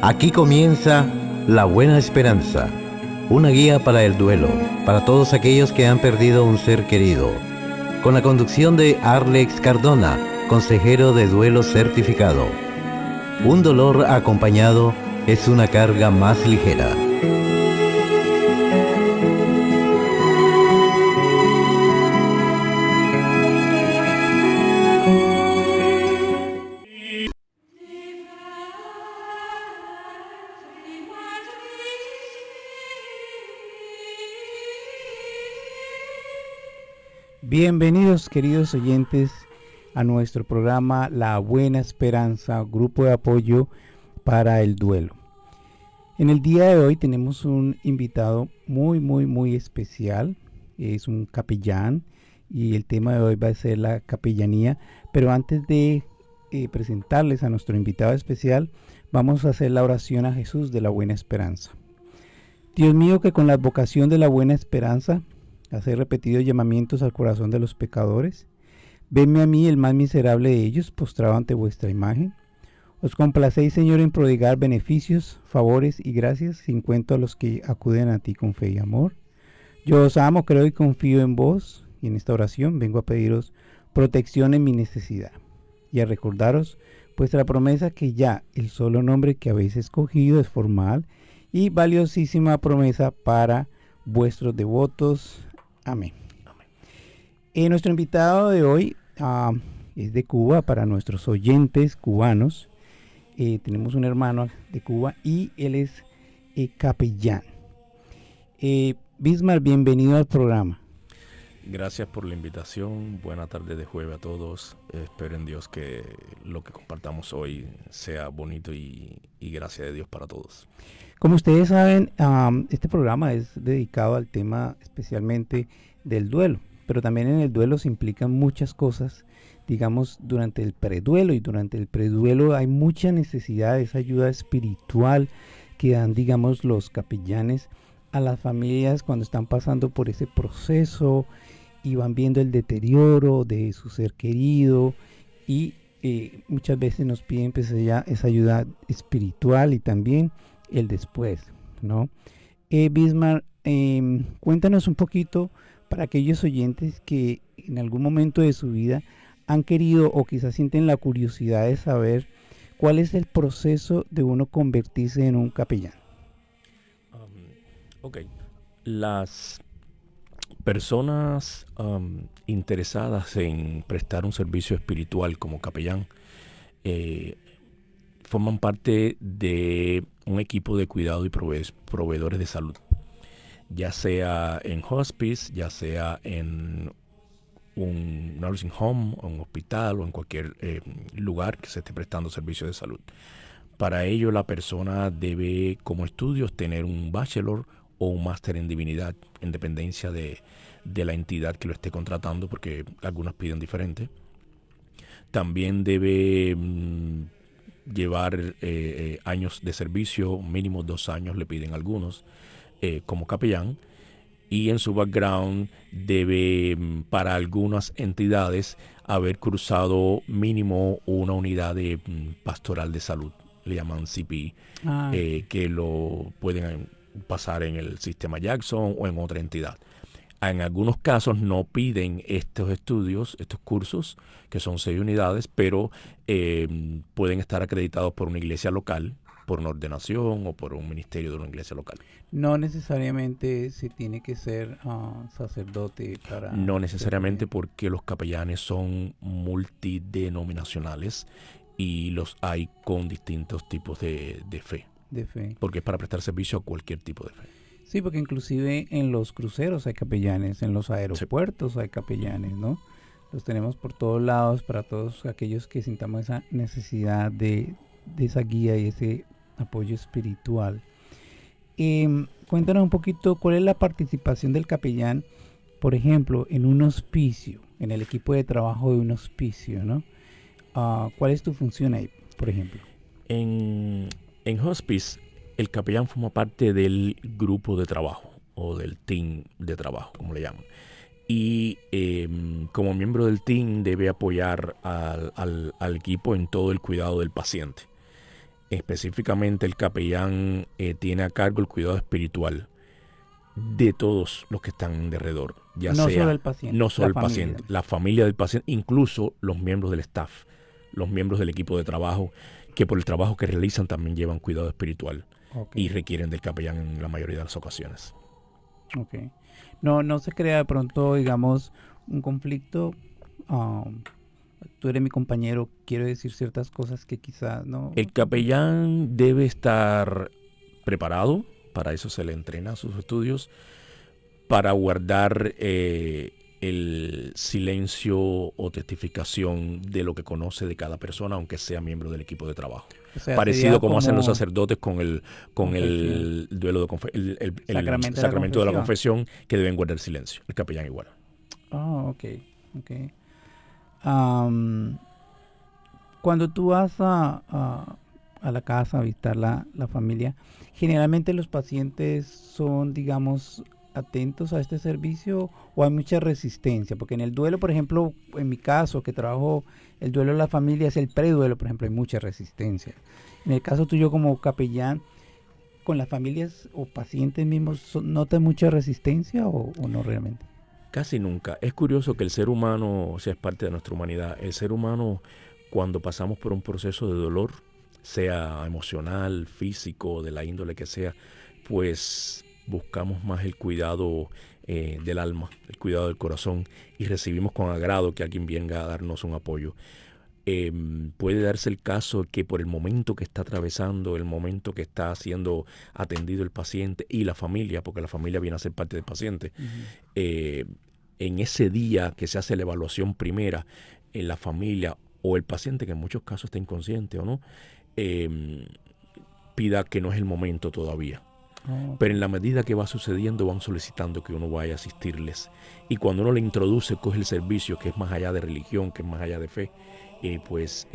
Aquí comienza La Buena Esperanza, una guía para el duelo, para todos aquellos que han perdido un ser querido, con la conducción de Arlex Cardona, consejero de duelo certificado. Un dolor acompañado es una carga más ligera. Bienvenidos, queridos oyentes, a nuestro programa La Buena Esperanza, grupo de apoyo para el duelo. En el día de hoy tenemos un invitado muy especial. Es un capellán y el tema de hoy va a ser la capellanía. Pero antes de presentarles a nuestro invitado especial, vamos a hacer la oración a Jesús de la Buena Esperanza. Dios mío, que con la advocación de la Buena Esperanza hacer repetidos llamamientos al corazón de los pecadores, venme a mí, el más miserable de ellos, postrado ante vuestra imagen. Os complacéis, Señor, en prodigar beneficios, favores y gracias sin cuento a los que acuden a ti con fe y amor. Yo os amo, creo y confío en vos, y en esta oración vengo a pediros protección en mi necesidad, y a recordaros vuestra promesa que ya el solo nombre que habéis escogido es formal y valiosísima promesa para vuestros devotos. Amén. Nuestro invitado de hoy es de Cuba. Para nuestros oyentes cubanos, tenemos un hermano de Cuba y él es capellán. Bismar, bienvenido al programa. Gracias por la invitación. Buena tarde de jueves a todos. Espero en Dios que lo que compartamos hoy sea bonito y gracias de Dios para todos. Como ustedes saben, este programa es dedicado al tema especialmente del duelo, pero también en el duelo se implican muchas cosas, digamos, durante el preduelo, y durante el preduelo hay mucha necesidad de esa ayuda espiritual que dan, digamos, los capellanes a las familias cuando están pasando por ese proceso y van viendo el deterioro de su ser querido, y muchas veces nos piden pues esa ayuda espiritual y también el después, ¿no? Bismar, cuéntanos un poquito para aquellos oyentes que en algún momento de su vida han querido o quizás sienten la curiosidad de saber cuál es el proceso de uno convertirse en un capellán. Las personas interesadas en prestar un servicio espiritual como capellán forman parte de un equipo de cuidado y proveedores de salud, ya sea en hospice, ya sea en un nursing home, o un hospital, o en cualquier lugar que se esté prestando servicios de salud. Para ello, la persona debe, como estudios, tener un bachelor o un máster en divinidad, en dependencia de la entidad que lo esté contratando, porque algunas piden diferente. También debe llevar años de servicio, mínimo 2 años le piden algunos, como capellán. Y en su background debe, para algunas entidades, haber cruzado mínimo una unidad de pastoral de salud, le llaman CP, que lo pueden pasar en el sistema Jackson o en otra entidad. En algunos casos no piden estos estudios, estos cursos, que son 6 unidades, pero pueden estar acreditados por una iglesia local, por una ordenación o por un ministerio de una iglesia local. No necesariamente se tiene que ser sacerdote para... No necesariamente, porque los capellanes son multidenominacionales y los hay con distintos tipos de fe. De fe. Porque es para prestar servicio a cualquier tipo de fe. Sí, porque inclusive en los cruceros hay capellanes, en los aeropuertos hay capellanes, ¿no? Los tenemos por todos lados para todos aquellos que sintamos esa necesidad de esa guía y ese apoyo espiritual. Cuéntanos un poquito cuál es la participación del capellán, por ejemplo, en un hospicio, en el equipo de trabajo de un hospicio, ¿no? ¿Cuál es tu función ahí, por ejemplo? En hospice, el capellán forma parte del grupo de trabajo o del team de trabajo, como le llaman. Y como miembro del team debe apoyar al equipo en todo el cuidado del paciente. Específicamente el capellán tiene a cargo el cuidado espiritual de todos los que están de alrededor, ya No sea solo el paciente, no solo la el familia. paciente, la familia del paciente, incluso los miembros del staff, los miembros del equipo de trabajo, que por el trabajo que realizan también llevan cuidado espiritual y requieren del capellán en la mayoría de las ocasiones. Okay. No se crea de pronto, digamos, un conflicto. Tú eres mi compañero, quiero decir ciertas cosas que quizás no. El capellán debe estar preparado, para eso se le entrena a sus estudios, para guardar el silencio o testificación de lo que conoce de cada persona, aunque sea miembro del equipo de trabajo. O sea, Parecido como hacen los como sacerdotes con el duelo de el sacramento de la confesión, que deben guardar silencio. El capellán igual. Ok. Cuando tú vas a la casa a visitar la familia, generalmente los pacientes son, digamos, atentos a este servicio o hay mucha resistencia, porque en el duelo, por ejemplo, en mi caso que trabajo el duelo de la familia, es el preduelo, por ejemplo, hay mucha resistencia. En el caso tuyo como capellán, ¿con las familias o pacientes mismos notas mucha resistencia o no realmente? Casi nunca. Es curioso que el ser humano, o sea, es parte de nuestra humanidad, el ser humano cuando pasamos por un proceso de dolor, sea emocional, físico, de la índole que sea, pues buscamos más el cuidado del alma, el cuidado del corazón, y recibimos con agrado que alguien venga a darnos un apoyo. Puede darse el caso que por el momento que está atravesando, el momento que está siendo atendido el paciente y la familia, porque la familia viene a ser parte del paciente, en ese día que se hace la evaluación primera, en la familia o el paciente, que en muchos casos está inconsciente o no, pida que no es el momento todavía. Pero en la medida que va sucediendo van solicitando que uno vaya a asistirles, y cuando uno le introduce, coge el servicio que es más allá de religión, que es más allá de fe, pues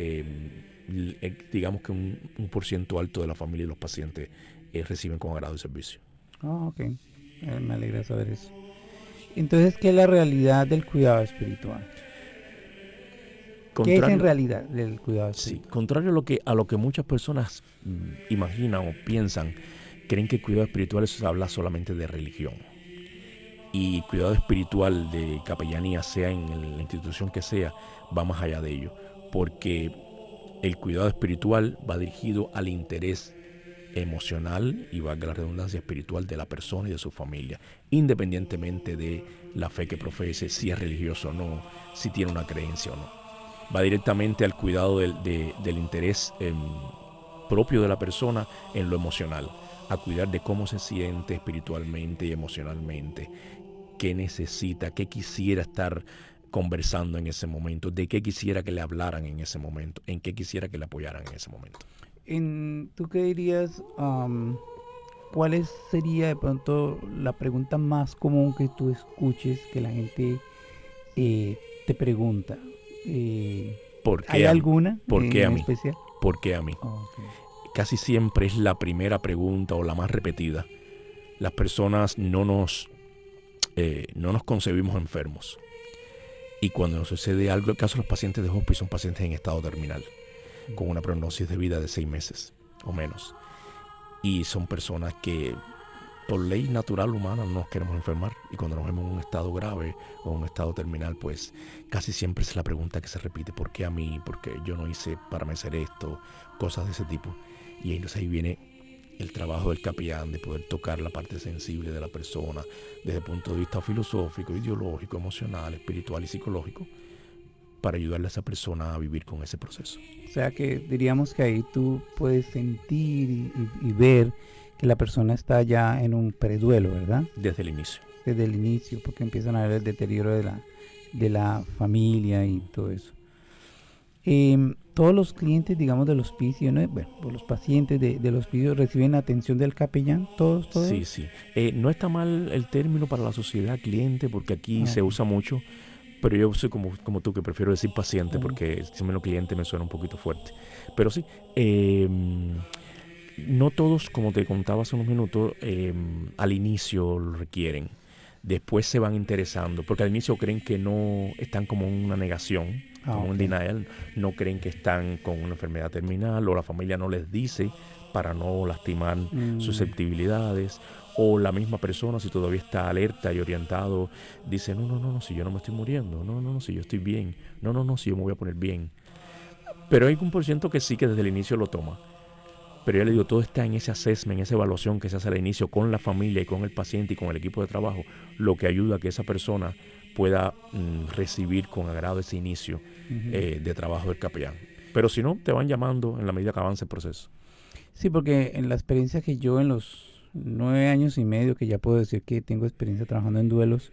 digamos que un porciento alto de la familia y los pacientes reciben con agrado el servicio. Ok, me alegra saber eso. Entonces, ¿qué es la realidad del cuidado espiritual? ¿Qué es en realidad el cuidado espiritual? Sí, contrario a lo que muchas personas imaginan o piensan, creen que el cuidado espiritual eso habla solamente de religión. Y cuidado espiritual de capellanía, sea en la institución que sea, va más allá de ello. Porque el cuidado espiritual va dirigido al interés emocional y, valga la redundancia, espiritual de la persona y de su familia, independientemente de la fe que profese, si es religioso o no, si tiene una creencia o no. Va directamente al cuidado del interés propio de la persona en lo emocional, a cuidar de cómo se siente espiritualmente y emocionalmente, qué necesita, qué quisiera estar conversando en ese momento, de qué quisiera que le hablaran en ese momento, en qué quisiera que le apoyaran en ese momento. ¿Tú qué dirías? ¿Cuál sería de pronto la pregunta más común que tú escuches que la gente te pregunta? ¿Por qué ¿Hay alguna ¿Por qué a mí? especial? ¿Por qué a mí? Okay. Casi siempre es la primera pregunta o la más repetida. Las personas no nos concebimos enfermos. Y cuando nos sucede algo, el caso de los pacientes de hospice son pacientes en estado terminal, con una prognosis de vida de 6 meses o menos. Y son personas que por ley natural humana no nos queremos enfermar. Y cuando nos vemos en un estado grave o en un estado terminal, pues casi siempre es la pregunta que se repite: ¿por qué a mí? ¿Por qué yo no hice para merecer esto? Cosas de ese tipo. Y entonces ahí viene el trabajo del capellán de poder tocar la parte sensible de la persona desde el punto de vista filosófico, ideológico, emocional, espiritual y psicológico, para ayudarle a esa persona a vivir con ese proceso. O sea que diríamos que ahí tú puedes sentir y ver que la persona está ya en un preduelo, ¿verdad? Desde el inicio. Desde el inicio, porque empiezan a ver el deterioro de la familia y todo eso. Todos los clientes, digamos, del hospicio, ¿no? Bueno, los pacientes del hospicio reciben atención del capellán, todos. Sí. No está mal el término para la sociedad cliente, porque aquí se usa mucho, pero yo soy como tú, que prefiero decir paciente, porque el término cliente me suena un poquito fuerte. Pero sí, no todos, como te contaba hace unos minutos, al inicio lo requieren. Después se van interesando, porque al inicio creen que no, están como en una negación. como un denial, no creen que están con una enfermedad terminal, o la familia no les dice para no lastimar susceptibilidades, o la misma persona, si todavía está alerta y orientado, dice, no, si yo no me estoy muriendo, no, si yo estoy bien, no, si yo me voy a poner bien. Pero hay un % que sí, que desde el inicio lo toma. Pero ya le digo, todo está en ese assessment, en esa evaluación que se hace al inicio con la familia y con el paciente y con el equipo de trabajo, lo que ayuda a que esa persona pueda recibir con agrado ese inicio de trabajo del capellán. Pero si no, te van llamando en la medida que avance el proceso. Sí, porque en la experiencia que yo en los 9 años y medio, que ya puedo decir que tengo experiencia trabajando en duelos,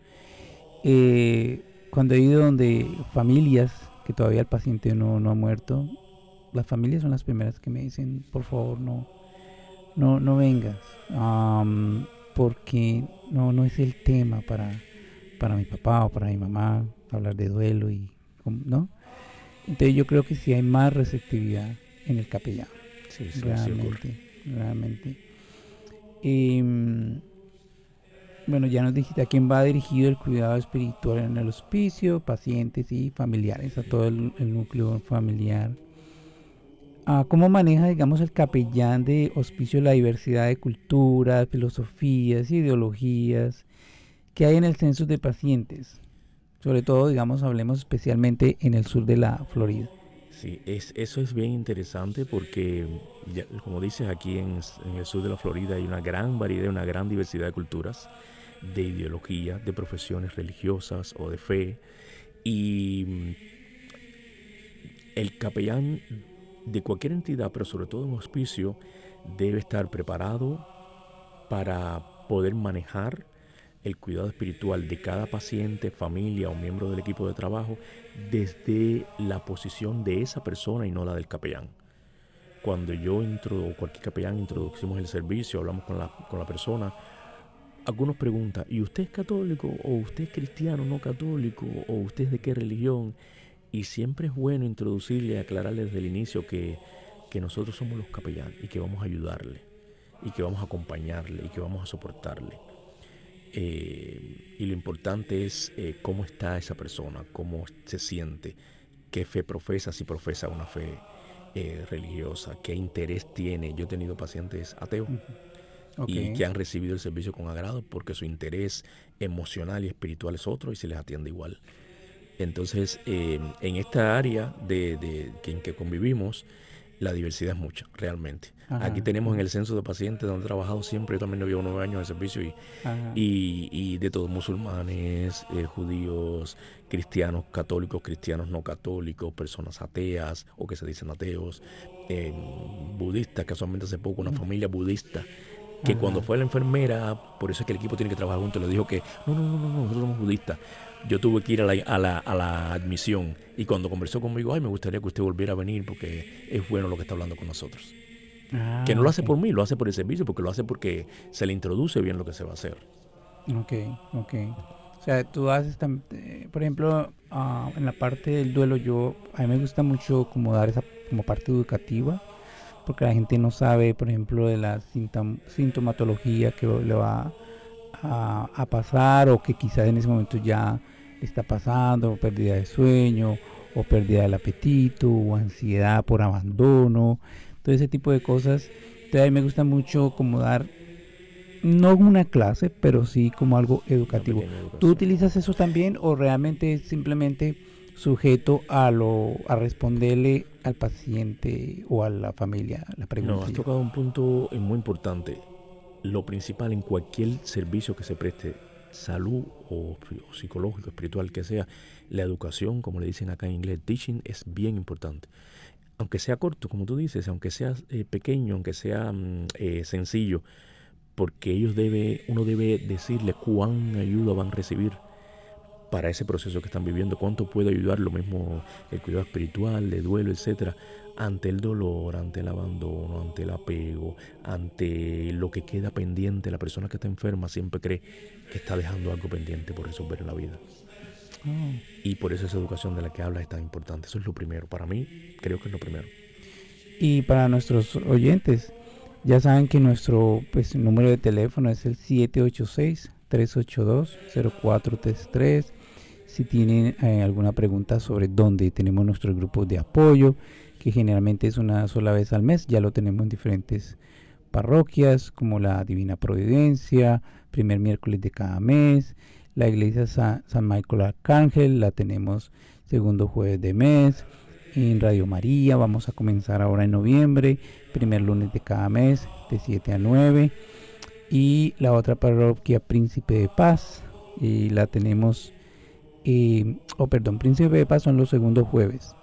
cuando he ido donde familias que todavía el paciente no ha muerto, las familias son las primeras que me dicen, por favor, no vengas, porque no es el tema para mi papá o para mi mamá hablar de duelo, ¿no? Entonces yo creo que sí hay más receptividad en el capellán. Sí, Realmente. Bueno, ya nos dijiste a quién va dirigido el cuidado espiritual en el hospicio, pacientes y familiares, a todo el núcleo familiar. ¿Cómo maneja, digamos, el capellán de hospicio la diversidad de culturas, filosofías, ideologías que hay en el censo de pacientes? Sobre todo, digamos, hablemos especialmente en el sur de la Florida. Sí, eso es bien interesante porque, ya, como dices, aquí en el sur de la Florida hay una gran variedad, una gran diversidad de culturas, de ideología, de profesiones religiosas o de fe. Y el capellán de cualquier entidad, pero sobre todo en un hospicio, debe estar preparado para poder manejar el cuidado espiritual de cada paciente, familia o miembro del equipo de trabajo desde la posición de esa persona y no la del capellán. Cuando yo entro, o cualquier capellán, introducimos el servicio, hablamos con la persona, algunos preguntan, ¿y usted es católico? ¿O usted es cristiano no católico? ¿O usted es de qué religión? Y siempre es bueno introducirle, aclararle desde el inicio que nosotros somos los capellanes y que vamos a ayudarle, y que vamos a acompañarle, y que vamos a soportarle. Y lo importante es cómo está esa persona, cómo se siente, qué fe profesa, si profesa una fe religiosa, qué interés tiene. Yo he tenido pacientes ateos y que han recibido el servicio con agrado porque su interés emocional y espiritual es otro y se les atiende igual. Entonces, en esta área en que convivimos, la diversidad es mucha, realmente. Ajá. Aquí tenemos en el censo de pacientes donde he trabajado siempre, yo también llevo 9 años de servicio y de todos, musulmanes, judíos, cristianos, católicos, cristianos no católicos, personas ateas o que se dicen ateos, budistas, casualmente hace poco una familia budista que cuando fue la enfermera, por eso es que el equipo tiene que trabajar juntos, le dijo que no, nosotros somos budistas. Yo tuve que ir a la admisión y cuando conversó conmigo, me gustaría que usted volviera a venir porque es bueno lo que está hablando con nosotros. Que no lo hace por mí, lo hace por el servicio, porque lo hace porque se le introduce bien lo que se va a hacer. Ok. O sea, tú haces, por ejemplo, en la parte del duelo, a mí me gusta mucho como dar esa como parte educativa, porque la gente no sabe, por ejemplo, de la sintomatología que le va a pasar, o que quizás en ese momento ya le está pasando, o pérdida de sueño, o pérdida del apetito, o ansiedad por abandono, todo ese tipo de cosas. Entonces a mí me gusta mucho como dar, no una clase, pero sí como algo educativo. ¿Tú utilizas eso también o realmente es simplemente sujeto a responderle al paciente o a la familia la pregunta? No, has tocado un punto muy importante. Lo principal en cualquier servicio que se preste, salud o psicológico, espiritual, que sea, la educación, como le dicen acá en inglés, teaching, es bien importante. Aunque sea corto, como tú dices, aunque sea pequeño, aunque sea sencillo, porque uno debe decirle cuán ayuda van a recibir para ese proceso que están viviendo, cuánto puede ayudar, lo mismo el cuidado espiritual, de duelo, etcétera, ante el dolor, ante el abandono, ante el apego, ante lo que queda pendiente. La persona que está enferma siempre cree que está dejando algo pendiente por resolver en la vida. Y por eso esa educación de la que hablas es tan importante. Eso es lo primero. Para mí, creo que es lo primero. Y para nuestros oyentes, ya saben que nuestro número de teléfono es el 786-382-0433. si tienen alguna pregunta sobre dónde tenemos nuestros grupos de apoyo, que generalmente es una sola vez al mes, ya lo tenemos en diferentes parroquias como la Divina Providencia, primer miércoles de cada mes, la iglesia San Michael Arcángel la tenemos segundo jueves de mes, en Radio María vamos a comenzar ahora en noviembre, primer lunes de cada mes de 7 a 9, y la otra parroquia Príncipe de Paz la tenemos, Príncipe de Paz son los segundos jueves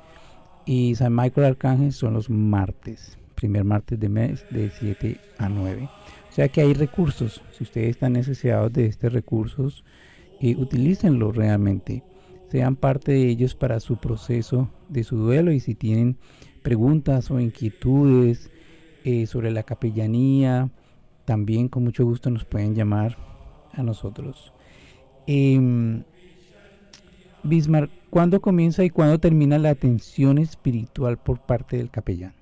y San Michael Arcángel son los martes, primer martes de mes de 7 a 9. O sea que hay recursos, si ustedes están necesitados de estos recursos, utilícenlos realmente, sean parte de ellos para su proceso de su duelo, y si tienen preguntas o inquietudes sobre la capellanía, también con mucho gusto nos pueden llamar a nosotros. Bismarck, ¿cuándo comienza y cuándo termina la atención espiritual por parte del capellán?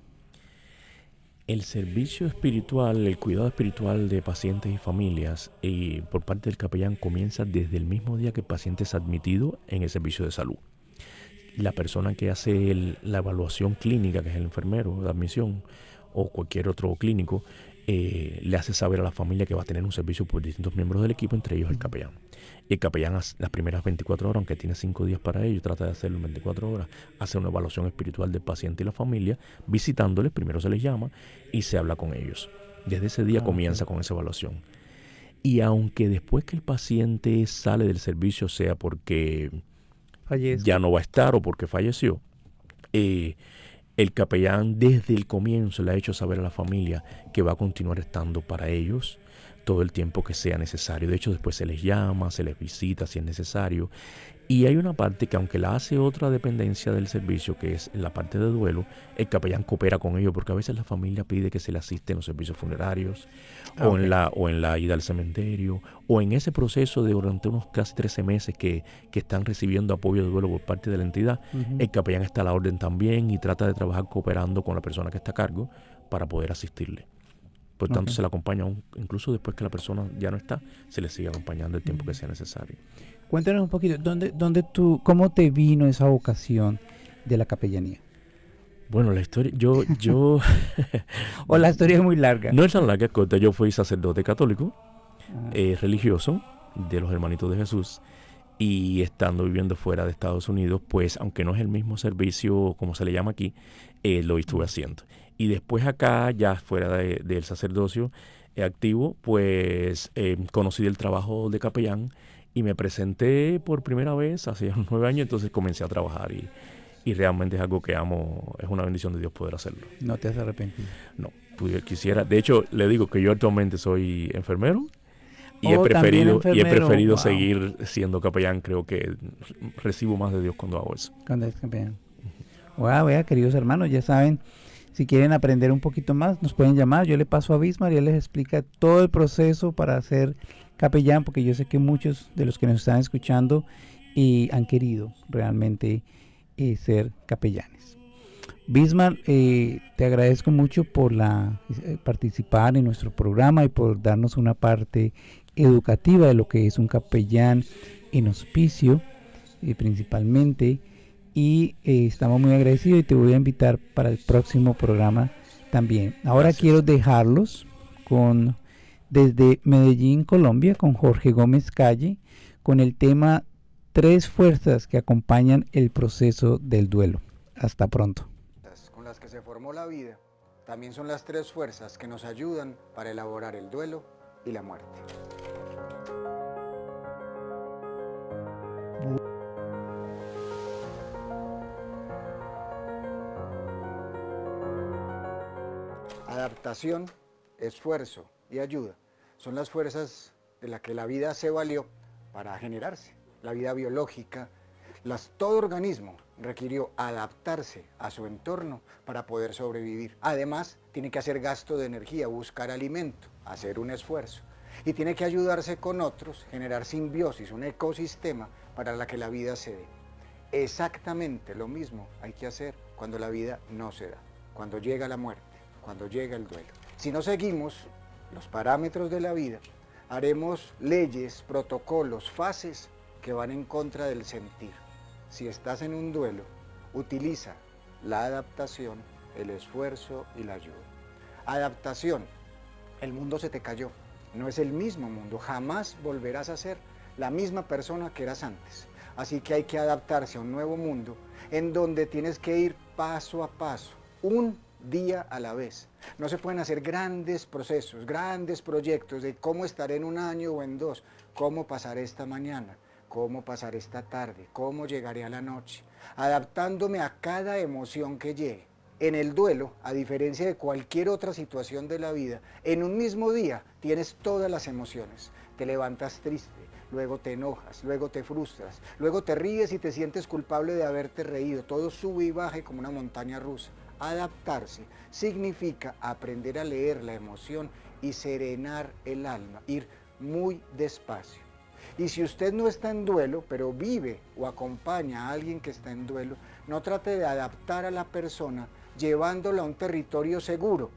El servicio espiritual, el cuidado espiritual de pacientes y familias por parte del capellán comienza desde el mismo día que el paciente es admitido en el servicio de salud. La persona que hace la evaluación clínica, que es el enfermero de admisión o cualquier otro clínico, le hace saber a la familia que va a tener un servicio por distintos miembros del equipo, entre ellos el capellán. Y el capellán, las primeras 24 horas, aunque tiene 5 días para ello, trata de hacerlo en 24 horas, hace una evaluación espiritual del paciente y la familia, visitándoles, primero se les llama y se habla con ellos. Desde ese día comienza con esa evaluación. Y aunque después que el paciente sale del servicio, sea porque ya no va a estar o porque falleció, el capellán desde el comienzo le ha hecho saber a la familia que va a continuar estando para ellos todo el tiempo que sea necesario. De hecho, después se les llama, se les visita si es necesario. Y hay una parte que, aunque la hace otra dependencia del servicio, que es la parte de duelo, el capellán coopera con ello, porque a veces la familia pide que se le asiste en los servicios funerarios, o en la ida al cementerio, o en ese proceso de durante unos casi 13 meses que están recibiendo apoyo de duelo por parte de la entidad. El capellán está a la orden también y trata de trabajar cooperando con la persona que está a cargo para poder asistirle. Por tanto, se le acompaña incluso después que la persona ya no está, se le sigue acompañando el tiempo que sea necesario. Cuéntanos un poquito, ¿cómo te vino esa vocación de la capellanía? Bueno, la historia, yo o la historia es muy larga. No es tan larga, es corta. Yo fui sacerdote católico, religioso, de los Hermanitos de Jesús, y estando viviendo fuera de Estados Unidos, pues, aunque no es el mismo servicio, como se le llama aquí, lo estuve haciendo. Y después acá, ya fuera del sacerdocio activo, pues conocí el trabajo de capellán y me presenté por primera vez hace 9 años, entonces comencé a trabajar y realmente es algo que amo, es una bendición de Dios poder hacerlo. ¿No te has arrepentido? No, quisiera, de hecho le digo que yo actualmente soy enfermero y he preferido seguir siendo capellán. Creo que recibo más de Dios cuando hago eso. Cuando es capellán. Wow, vea, queridos hermanos, ya saben, si quieren aprender un poquito más, nos pueden llamar. Yo le paso a Bismarck y él les explica todo el proceso para ser capellán, porque yo sé que muchos de los que nos están escuchando han querido realmente ser capellanes. Bismarck, te agradezco mucho por participar en nuestro programa y por darnos una parte educativa de lo que es un capellán en hospicio, principalmente. Y estamos muy agradecidos y te voy a invitar para el próximo programa también. Ahora Gracias. Quiero dejarlos desde Medellín, Colombia, con Jorge Gómez Calle, con el tema 3 fuerzas que acompañan el proceso del duelo. Hasta pronto. Con las que se formó la vida, también son las 3 fuerzas que nos ayudan para elaborar el duelo y la muerte. Adaptación, esfuerzo y ayuda son las fuerzas de las que la vida se valió para generarse. La vida biológica, todo organismo requirió adaptarse a su entorno para poder sobrevivir. Además, tiene que hacer gasto de energía, buscar alimento, hacer un esfuerzo. Y tiene que ayudarse con otros, generar simbiosis, un ecosistema para la que la vida se dé. Exactamente lo mismo hay que hacer cuando la vida no se da, cuando llega la muerte, cuando llega el duelo. Si no seguimos los parámetros de la vida, haremos leyes, protocolos, fases que van en contra del sentir. Si estás en un duelo, utiliza la adaptación, el esfuerzo y la ayuda. Adaptación, el mundo se te cayó, no es el mismo mundo, jamás volverás a ser la misma persona que eras antes. Así que hay que adaptarse a un nuevo mundo en donde tienes que ir paso a paso, un día a la vez. No se pueden hacer grandes procesos, grandes proyectos de cómo estaré en un año o en 2, cómo pasaré esta mañana, cómo pasaré esta tarde, cómo llegaré a la noche, adaptándome a cada emoción que llegue. En el duelo, a diferencia de cualquier otra situación de la vida, en un mismo día tienes todas las emociones. Te levantas triste, luego te enojas, luego te frustras, luego te ríes y te sientes culpable de haberte reído. Todo sube y baja como una montaña rusa. Adaptarse significa aprender a leer la emoción y serenar el alma, ir muy despacio. Y si usted no está en duelo, pero vive o acompaña a alguien que está en duelo, no trate de adaptar a la persona llevándola a un territorio seguro.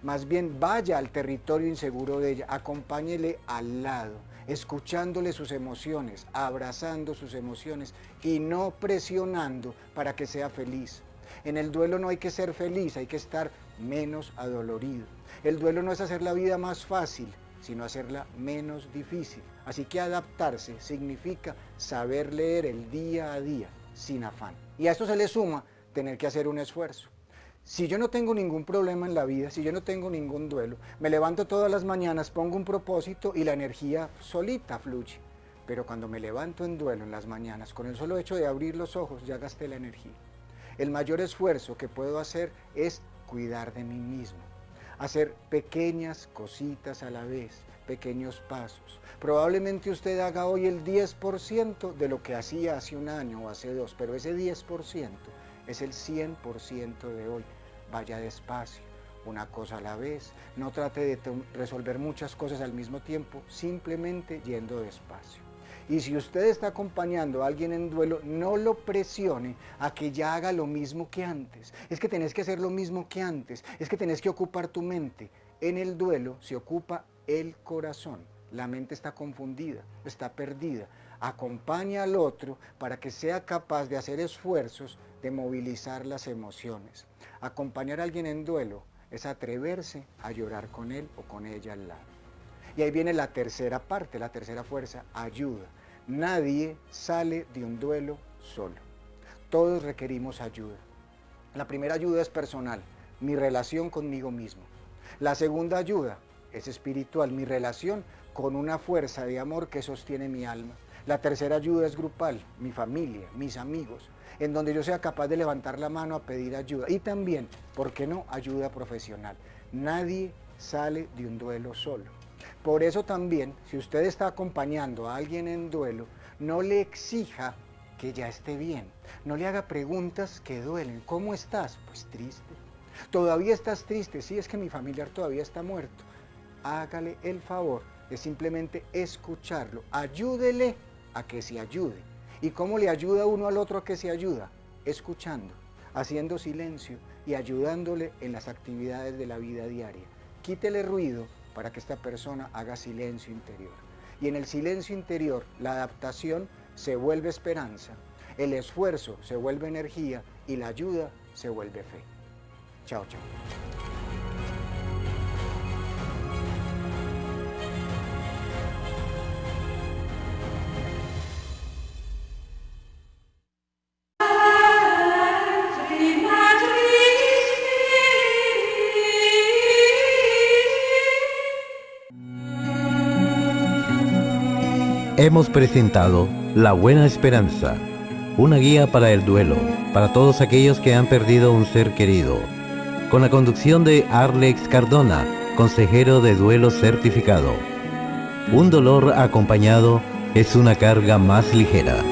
Más bien vaya al territorio inseguro de ella, acompáñele al lado, escuchándole sus emociones, abrazando sus emociones y no presionando para que sea feliz. En el duelo no hay que ser feliz, hay que estar menos adolorido. El duelo no es hacer la vida más fácil, sino hacerla menos difícil. Así que adaptarse significa saber leer el día a día, sin afán. Y a esto se le suma tener que hacer un esfuerzo. Si yo no tengo ningún problema en la vida, si yo no tengo ningún duelo, me levanto todas las mañanas, pongo un propósito y la energía solita fluye. Pero cuando me levanto en duelo en las mañanas, con el solo hecho de abrir los ojos ya gasté la energía. El mayor esfuerzo que puedo hacer es cuidar de mí mismo, hacer pequeñas cositas a la vez, pequeños pasos. Probablemente usted haga hoy el 10% de lo que hacía hace un año o hace 2, pero ese 10% es el 100% de hoy. Vaya despacio, una cosa a la vez, no trate de resolver muchas cosas al mismo tiempo, simplemente yendo despacio. Y si usted está acompañando a alguien en duelo, no lo presione a que ya haga lo mismo que antes. Es que tenés que hacer lo mismo que antes, es que tenés que ocupar tu mente. En el duelo se ocupa el corazón. La mente está confundida, está perdida. Acompaña al otro para que sea capaz de hacer esfuerzos de movilizar las emociones. Acompañar a alguien en duelo es atreverse a llorar con él o con ella al lado. Y ahí viene la tercera parte, la tercera fuerza, ayuda. Nadie sale de un duelo solo. Todos requerimos ayuda. La primera ayuda es personal, mi relación conmigo mismo. La segunda ayuda es espiritual, mi relación con una fuerza de amor que sostiene mi alma. La tercera ayuda es grupal, mi familia, mis amigos, en donde yo sea capaz de levantar la mano a pedir ayuda. Y también, ¿por qué no?, ayuda profesional. Nadie sale de un duelo solo. Por eso también, si usted está acompañando a alguien en duelo, no le exija que ya esté bien. No le haga preguntas que duelen. ¿Cómo estás? Pues triste. ¿Todavía estás triste? Sí, es que mi familiar todavía está muerto. Hágale el favor de simplemente escucharlo. Ayúdele a que se ayude. ¿Y cómo le ayuda uno al otro a que se ayuda? Escuchando, haciendo silencio y ayudándole en las actividades de la vida diaria. Quítele ruido para que esta persona haga silencio interior. Y en el silencio interior, la adaptación se vuelve esperanza, el esfuerzo se vuelve energía y la ayuda se vuelve fe. Chao, chao. Hemos presentado La Buena Esperanza, una guía para el duelo, para todos aquellos que han perdido un ser querido, con la conducción de Arlex Cardona, consejero de duelo certificado. Un dolor acompañado es una carga más ligera.